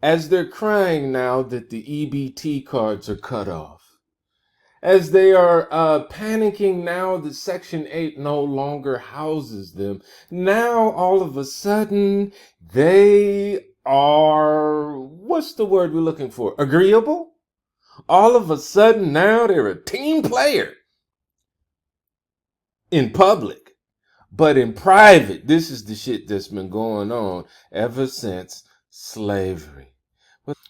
as they're crying now that the EBT cards are cut off, as they are panicking now that Section 8 no longer houses them, now all of a sudden they are, what's the word we're looking for? Agreeable? All of a sudden now they're a team player in public. But in private, this is the shit that's been going on ever since slavery.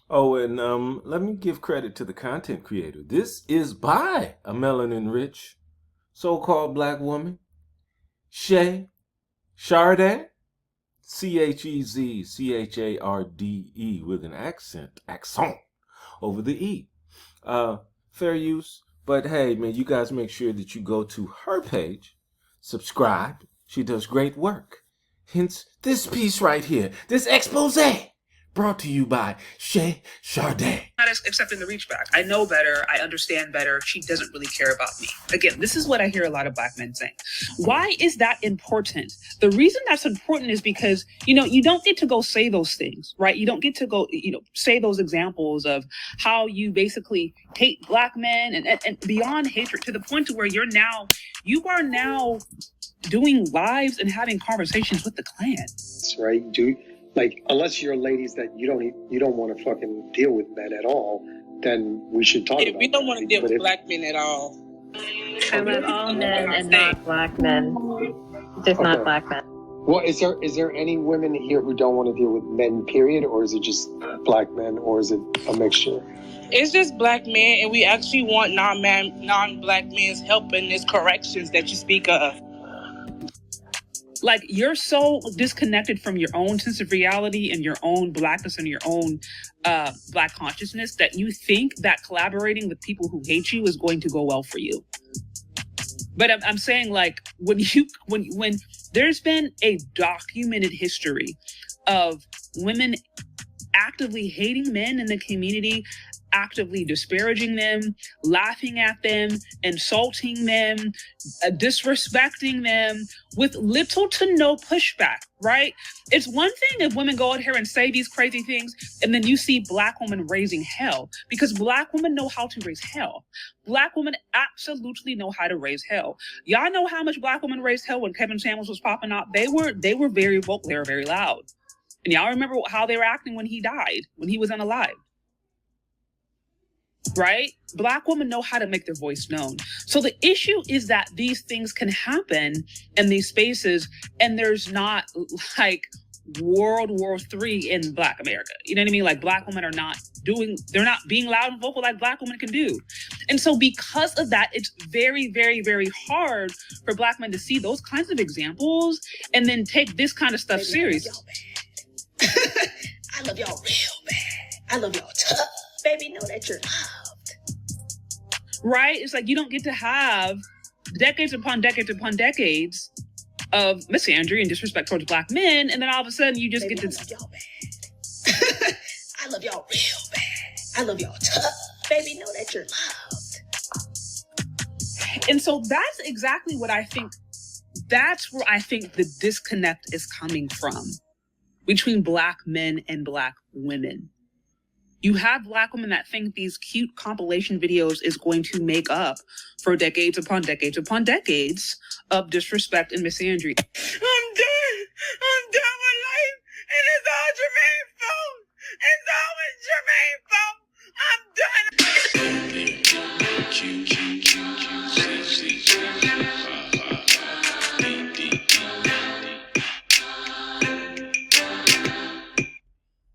Oh, and let me give credit to the content creator. This is by a melanin-rich, so-called black woman, Shay Chardé, Chezcharde, with an accent over the E. Fair use, but hey, man, you guys make sure that you go to her page, subscribe. She does great work. Hence, this piece right here, this expose, brought to you by Shay Chardé. Not accepting the reach back. I know better. I understand better. She doesn't really care about me. Again, this is what I hear a lot of black men saying. Why is that important? The reason that's important is because, you don't get to go say those things, right? You don't get to go, say those examples of how you basically hate black men and beyond hatred to the point to where you are now doing lives and having conversations with the Klan. That's right. Unless you're ladies that you don't want to fucking deal with men at all, then we should talk about it. We don't want to deal with black men at all. I love all men and not black men. Just not black men. Well, is there any women here who don't want to deal with men, period, or is it just black men, or is it a mixture? It's just black men, and we actually want non-black men's help in these corrections that you speak of. Like, you're so disconnected from your own sense of reality and your own blackness and your own black consciousness that you think that collaborating with people who hate you is going to go well for you. But I'm saying, like, when there's been a documented history of women actively hating men in the community, actively disparaging them, laughing at them, insulting them, disrespecting them with little to no pushback, right? It's one thing if women go out here and say these crazy things and then you see black women raising hell, because black women know how to raise hell. Black women absolutely know how to raise hell. Y'all know how much black women raised hell when Kevin Samuels was popping up? They were very vocal, they were very loud. And y'all remember how they were acting when he died, when he was unalive. Right? Black women know how to make their voice known. So the issue is that these things can happen in these spaces, and there's not like World War III in Black America. You know what I mean? Like, black women they're not being loud and vocal like black women can do. And so because of that, it's very, very, very hard for black men to see those kinds of examples and then take this kind of stuff serious. I love y'all real bad. I love y'all tough. Baby, know that you're loved. Right? It's like you don't get to have decades upon decades upon decades of misandry and disrespect towards black men, and then all of a sudden you just Baby, get to... I love y'all bad. I love y'all real bad. I love y'all tough. Baby, know that you're loved. And so that's exactly what I think, that's where I think the disconnect is coming from between black men and black women. You have black women that think these cute compilation videos is going to make up for decades upon decades upon decades of disrespect and misandry. I'm done with life, and it's all Jermaine's fault. It's always Jermaine's fault. I'm done.